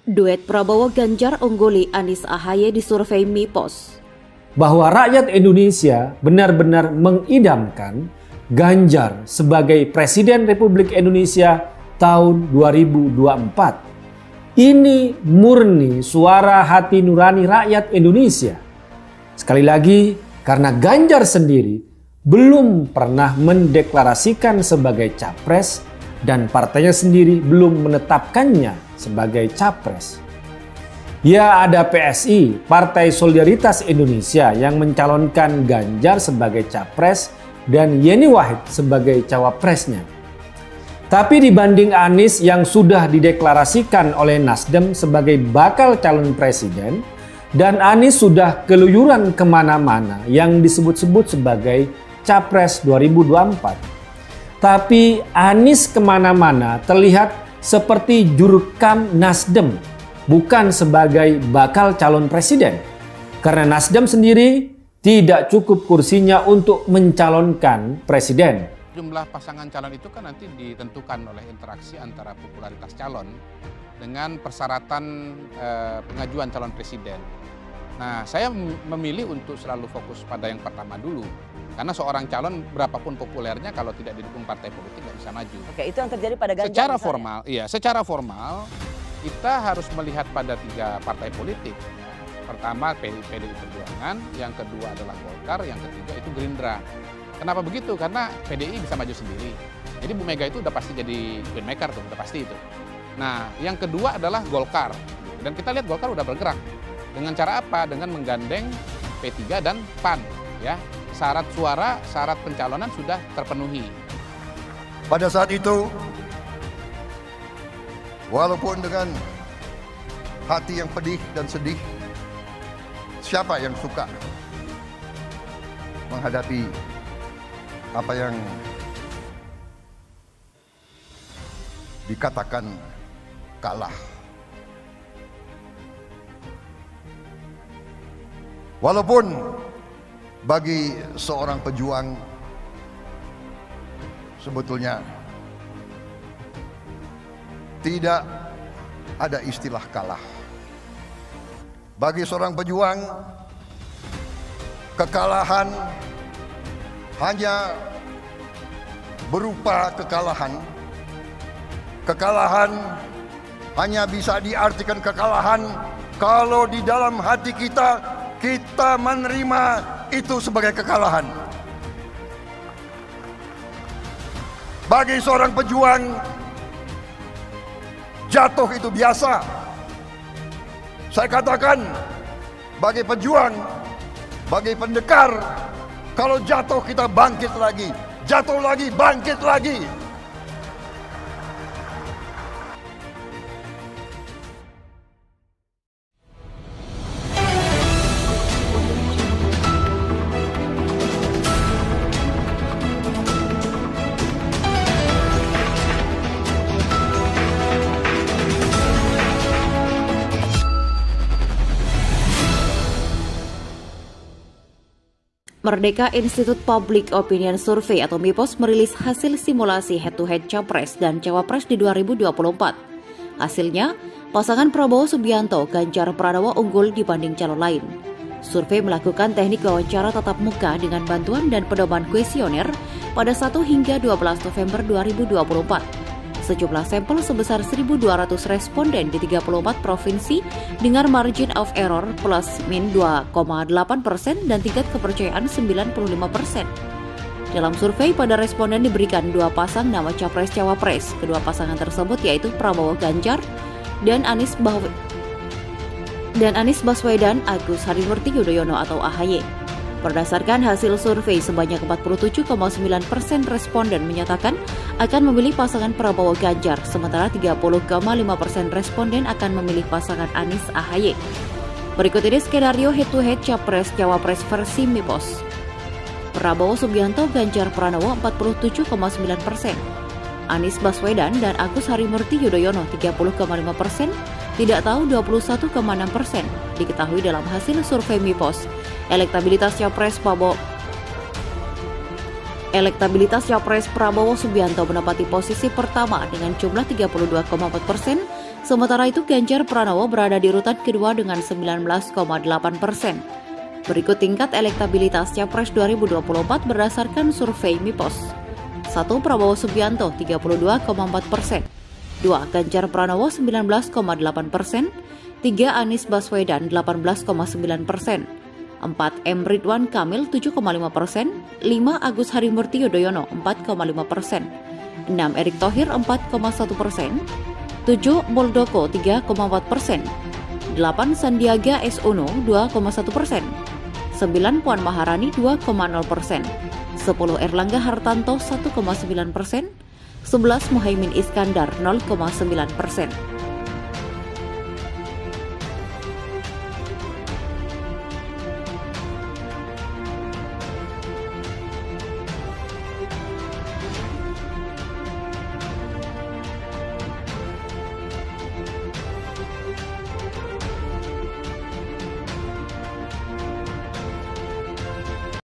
Duet Prabowo Ganjar ungguli Anies Ahaye di survei Mipos. Bahwa rakyat Indonesia benar-benar mengidamkan Ganjar sebagai Presiden Republik Indonesia tahun 2024. Ini murni suara hati nurani rakyat Indonesia. Sekali lagi, karena Ganjar sendiri belum pernah mendeklarasikan sebagai capres dan partainya sendiri belum menetapkannya sebagai capres. Ya, ada PSI, Partai Solidaritas Indonesia, yang mencalonkan Ganjar sebagai capres dan Yeni Wahid sebagai cawapresnya. Tapi dibanding Anies yang sudah dideklarasikan oleh Nasdem sebagai bakal calon presiden, dan Anies sudah keluyuran kemana-mana yang disebut-sebut sebagai capres 2024. Tapi Anies kemana-mana terlihat seperti jurkam Nasdem, bukan sebagai bakal calon presiden. Karena Nasdem sendiri tidak cukup kursinya untuk mencalonkan presiden. Jumlah pasangan calon itu kan nanti ditentukan oleh interaksi antara popularitas calon dengan persyaratan pengajuan calon presiden. Nah, saya memilih untuk selalu fokus pada yang pertama dulu. Karena seorang calon berapapun populernya kalau tidak didukung partai politik nggak bisa maju. Oke, itu yang terjadi pada Ganjar. Secara formal kita harus melihat pada 3 partai politik. Pertama PDI Perjuangan, yang kedua adalah Golkar, yang ketiga itu Gerindra. Kenapa begitu? Karena PDI bisa maju sendiri. Jadi Bu Mega itu udah pasti jadi queenmaker tuh, udah pasti itu. Nah, yang kedua adalah Golkar. Dan kita lihat Golkar udah bergerak. Dengan cara apa? Dengan menggandeng P3 dan PAN, ya. Syarat suara, syarat pencalonan sudah terpenuhi. Pada saat itu, walaupun dengan hati yang pedih dan sedih, siapa yang suka menghadapi apa yang dikatakan kalah? Walaupun bagi seorang pejuang sebetulnya tidak ada istilah kalah. Bagi seorang pejuang, kekalahan hanya berupa kekalahan. Kekalahan hanya bisa diartikan kekalahan kalau di dalam hati kita menerima itu sebagai kekalahan. Bagi seorang pejuang, jatuh itu biasa. Saya katakan, bagi pejuang, bagi pendekar, kalau jatuh kita bangkit lagi, jatuh lagi, bangkit lagi. Merdeka Institute Public Opinion Survey atau Mipos merilis hasil simulasi head-to-head capres dan cawapres di 2024. Hasilnya, pasangan Prabowo Subianto Ganjar Pranowo unggul dibanding calon lain. Survei melakukan teknik wawancara tatap muka dengan bantuan dan pedoman kuesioner pada 1 hingga 12 November 2024. Sejumlah sampel sebesar 1.200 responden di 34 provinsi dengan margin of error plus min 2,8% dan tingkat kepercayaan 95%. Dalam survei, pada responden diberikan 2 pasang nama capres-cawapres. Kedua pasangan tersebut yaitu Prabowo Ganjar dan Anies Baswedan Agus Harimurti Yudhoyono atau AHY. Berdasarkan hasil survei, sebanyak 47,9% responden menyatakan akan memilih pasangan Prabowo Ganjar, sementara 30,5% responden akan memilih pasangan Anies AHY. Berikut ini skenario head-to-head capres-cawapres versi Mipos. Prabowo Subianto Ganjar Pranowo 47,9%, Anies Baswedan dan Agus Harimurti Yudhoyono 30,5%, tidak tahu 21,6%. Diketahui dalam hasil survei Mipos, elektabilitas capres Prabowo Subianto menempati posisi pertama dengan jumlah 32,4%, Sementara itu Ganjar Pranowo berada di urutan kedua dengan 19,8%. Berikut tingkat elektabilitas Capres 2024 berdasarkan survei Mipos. 1. Prabowo Subianto 32,4%, 2. Ganjar Pranowo 19,8%, 3. Anies Baswedan 18,9%, 4. M. Ridwan Kamil 7,5%, 5. Agus Harimurti Yudhoyono 4,5%, 6. Erick Thohir 4,1%, 7. Muldoko 3,4%, 8. Sandiaga Uno 2,1%, 9. Puan Maharani 2,0%, 10. Erlangga Hartanto 1,9%, 11. Muhaimin Iskandar 0,9%.